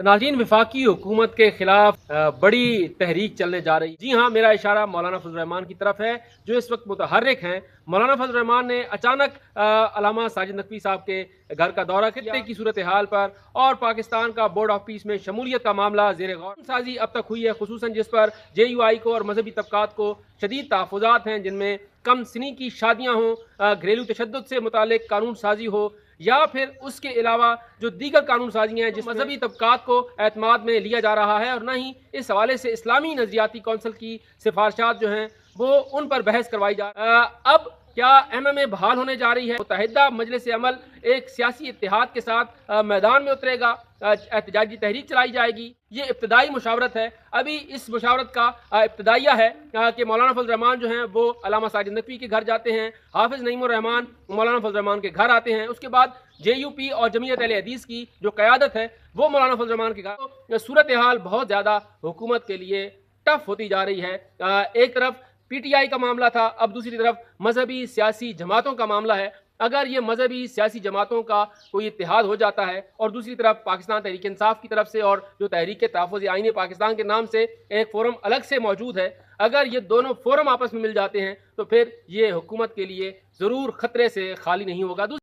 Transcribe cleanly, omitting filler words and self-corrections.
नाज़रीन, वफाकी हुकूमत के खिलाफ बड़ी तहरीक चलने जा रही। जी हाँ, मेरा इशारा मौलाना फजल रहमान की तरफ है जो इस वक्त मुतहर्रिक हैं। मौलाना फजल रहमान ने अचानक अल्लामा साजिद नकवी साहब के घर का दौरा किया की सूरत हाल पर और पाकिस्तान का बोर्ड ऑफ पीस में शमूलियत का मामला ज़ेर गौर साजी अब तक हुई है, खुसूसन जिस पर JUI को और मजहबी तबकात को शदीद तहफ़्फ़ुज़ात हैं, जिनमें कम सिनी की शादियाँ हों, घरेलू तशद्दुद से मुतालिक कानून साजी हो या फिर उसके अलावा जो दीगर कानून साजियाँ हैं जिस मजहबी तबकात को एतमाद में लिया जा रहा है, और न ही इस हवाले से इस्लामी नजरियाती कौंसिल की सिफारशात जो हैं वो उन पर बहस करवाई जा अब क्या MMA बहाल होने जा रही है। मुत्तहिदा मजलिस अमल एक सियासी इत्तेहाद के साथ मैदान में उतरेगा, एहतजाजी तहरीक चलाई जाएगी। ये इब्तदाई मुशावरत है। अभी इस मुशावरत का इब्तदाइया है कि मौलाना फजल रहमान जो हैं वो अल्लामा साजिद नकवी के घर जाते हैं, हाफिज नईमुर रहमान मौलाना फजल रहमान के घर आते हैं, उसके बाद JUP और जमीयत अहले हदीस की जो क़यादत है वो मौलाना फजल रहमान के घर। तो सूरत हाल बहुत ज़्यादा हुकूमत के लिए टफ होती जा रही है। एक तरफ PTI का मामला था, अब दूसरी तरफ मजहबी सियासी जमातों का मामला है। अगर ये मजहबी सियासी जमातों का कोई इत्तेहाद हो जाता है और दूसरी तरफ पाकिस्तान तहरीक इंसाफ की तरफ से और जो तहरीक तहफ़्फ़ुज़ आईन पाकिस्तान के नाम से एक फ़ोरम अलग से मौजूद है, अगर ये दोनों फ़ोरम आपस में मिल जाते हैं तो फिर ये हुकूमत के लिए ज़रूर ख़तरे से खाली नहीं होगा।